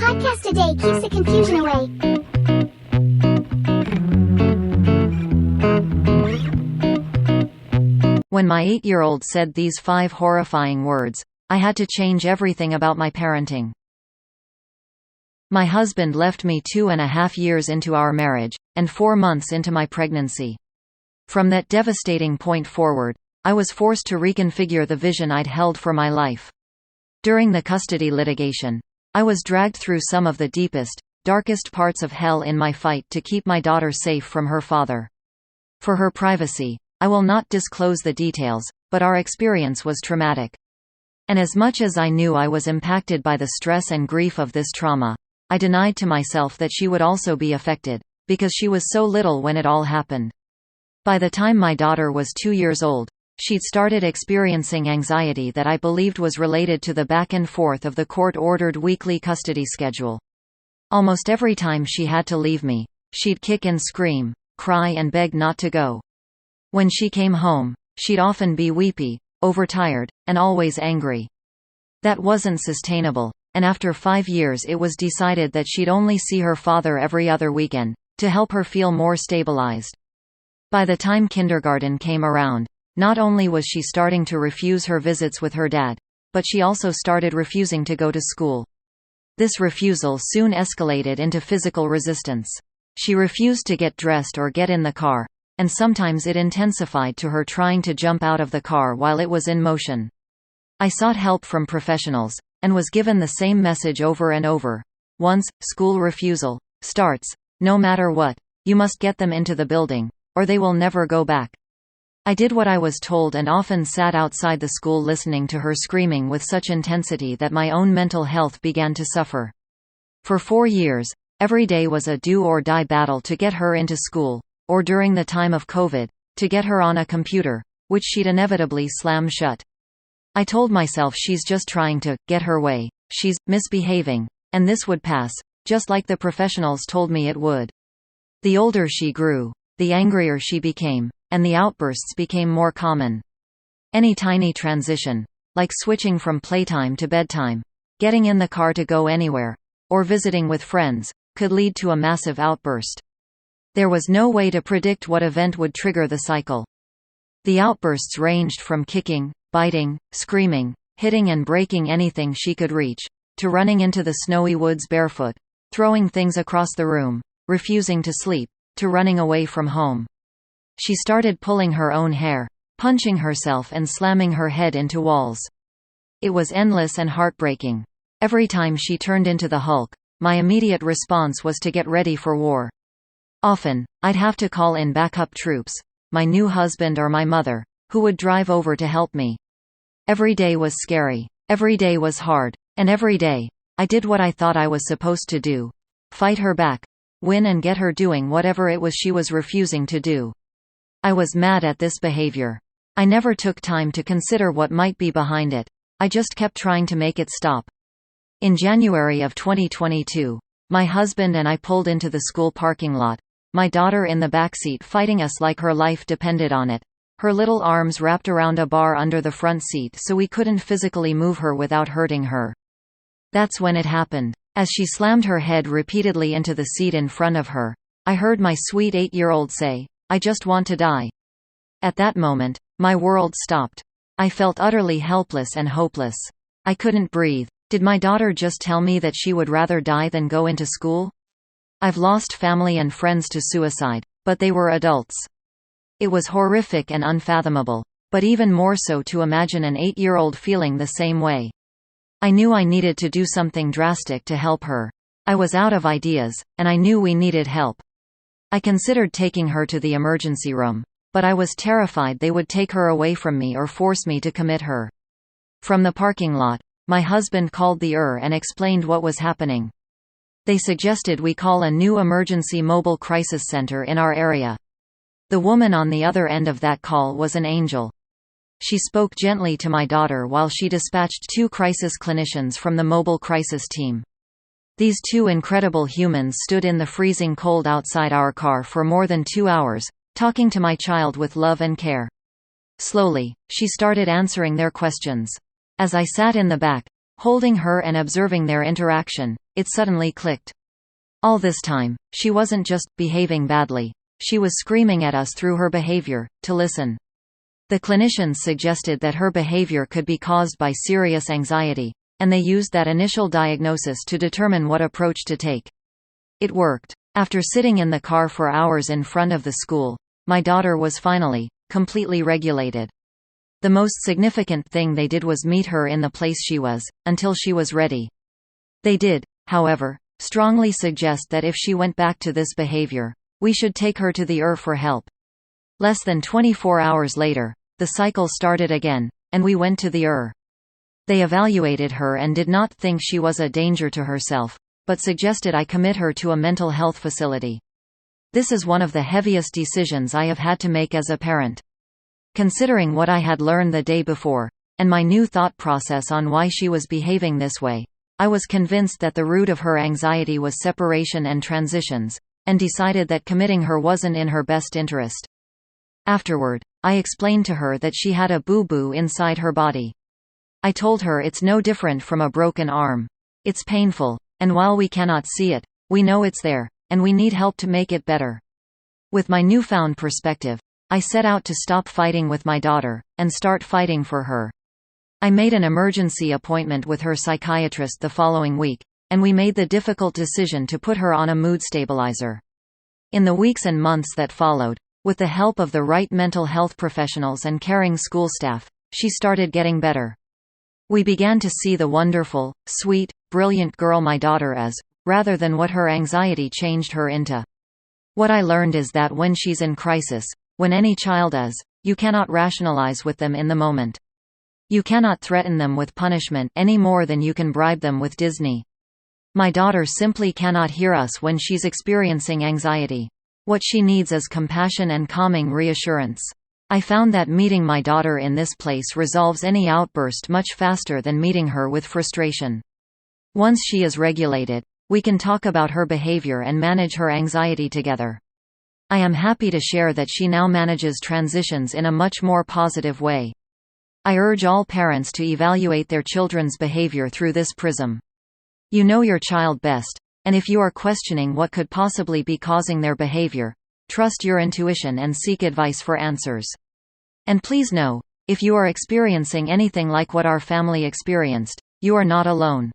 podcast a day keeps the confusion away. When my 8-year-old said these 5 horrifying words, I had to change everything about my parenting. My husband left me 2.5 years into our marriage, and 4 months into my pregnancy. From that devastating point forward, I was forced to reconfigure the vision I'd held for my life. During the custody litigation, I was dragged through some of the deepest, darkest parts of hell in my fight to keep my daughter safe from her father. For her privacy, I will not disclose the details, but our experience was traumatic. And as much as I knew I was impacted by the stress and grief of this trauma, I denied to myself that she would also be affected, because she was so little when it all happened. By the time my daughter was 2 years old, she'd started experiencing anxiety that I believed was related to the back and forth of the court-ordered weekly custody schedule. Almost every time she had to leave me, she'd kick and scream, cry and beg not to go. When she came home, she'd often be weepy, overtired, and always angry. That wasn't sustainable, and after 5 years it was decided that she'd only see her father every other weekend, to help her feel more stabilized. By the time kindergarten came around, not only was she starting to refuse her visits with her dad, but she also started refusing to go to school. This refusal soon escalated into physical resistance. She refused to get dressed or get in the car, and sometimes it intensified to her trying to jump out of the car while it was in motion. I sought help from professionals, and was given the same message over and over. Once school refusal starts, no matter what, you must get them into the building, or they will never go back. I did what I was told and often sat outside the school listening to her screaming with such intensity that my own mental health began to suffer. For 4 years, every day was a do-or-die battle to get her into school, or during the time of COVID, to get her on a computer, which she'd inevitably slam shut. I told myself she's just trying to get her way, she's misbehaving, and this would pass, just like the professionals told me it would. The older she grew, the angrier she became, and the outbursts became more common. Any tiny transition, like switching from playtime to bedtime, getting in the car to go anywhere, or visiting with friends, could lead to a massive outburst. There was no way to predict what event would trigger the cycle. The outbursts ranged from kicking, biting, screaming, hitting and breaking anything she could reach, to running into the snowy woods barefoot, throwing things across the room, refusing to sleep, to running away from home. She started pulling her own hair, punching herself and slamming her head into walls. It was endless and heartbreaking. Every time she turned into the Hulk, my immediate response was to get ready for war. Often, I'd have to call in backup troops, my new husband or my mother, who would drive over to help me. Every day was scary, every day was hard, and every day, I did what I thought I was supposed to do: fight her back, win and get her doing whatever it was she was refusing to do. I was mad at this behavior. I never took time to consider what might be behind it. I just kept trying to make it stop. In January of 2022, my husband and I pulled into the school parking lot, my daughter in the backseat fighting us like her life depended on it, her little arms wrapped around a bar under the front seat so we couldn't physically move her without hurting her. That's when it happened. As she slammed her head repeatedly into the seat in front of her, I heard my sweet 8-year-old say, "I just want to die." At that moment, my world stopped. I felt utterly helpless and hopeless. I couldn't breathe. Did my daughter just tell me that she would rather die than go into school? I've lost family and friends to suicide, but they were adults. It was horrific and unfathomable, but even more so to imagine an 8-year-old feeling the same way. I knew I needed to do something drastic to help her. I was out of ideas, and I knew we needed help. I considered taking her to the emergency room, but I was terrified they would take her away from me or force me to commit her. From the parking lot, my husband called the and explained what was happening. They suggested we call a new emergency mobile crisis center in our area. The woman on the other end of that call was an angel. She spoke gently to my daughter while she dispatched 2 crisis clinicians from the mobile crisis team. These 2 incredible humans stood in the freezing cold outside our car for more than 2 hours, talking to my child with love and care. Slowly, she started answering their questions. As I sat in the back, Holding her and observing their interaction, it suddenly clicked. All this time, she wasn't just behaving badly. She was screaming at us through her behavior, to listen. The clinicians suggested that her behavior could be caused by serious anxiety, and they used that initial diagnosis to determine what approach to take. It worked. After sitting in the car for hours in front of the school, my daughter was finally, completely regulated. The most significant thing they did was meet her in the place she was, until she was ready. They did, however, strongly suggest that if she went back to this behavior, we should take her to the for help. Less than 24 hours later, the cycle started again, and we went to the They evaluated her and did not think she was a danger to herself, but suggested I commit her to a mental health facility. This is one of the heaviest decisions I have had to make as a parent. Considering what I had learned the day before, and my new thought process on why she was behaving this way, I was convinced that the root of her anxiety was separation and transitions, and decided that committing her wasn't in her best interest. Afterward, I explained to her that she had a boo-boo inside her body. I told her it's no different from a broken arm. It's painful, and while we cannot see it, we know it's there, and we need help to make it better. With my newfound perspective, I set out to stop fighting with my daughter, and start fighting for her. I made an emergency appointment with her psychiatrist the following week, and we made the difficult decision to put her on a mood stabilizer. In the weeks and months that followed, with the help of the right mental health professionals and caring school staff, she started getting better. We began to see the wonderful, sweet, brilliant girl my daughter is, rather than what her anxiety changed her into. What I learned is that when she's in crisis, when any child is, you cannot rationalize with them in the moment. You cannot threaten them with punishment any more than you can bribe them with Disney. My daughter simply cannot hear us when she's experiencing anxiety. What she needs is compassion and calming reassurance. I found that meeting my daughter in this place resolves any outburst much faster than meeting her with frustration. Once she is regulated, we can talk about her behavior and manage her anxiety together. I am happy to share that she now manages transitions in a much more positive way. I urge all parents to evaluate their children's behavior through this prism. You know your child best, and if you are questioning what could possibly be causing their behavior, trust your intuition and seek advice for answers. And please know, if you are experiencing anything like what our family experienced, you are not alone.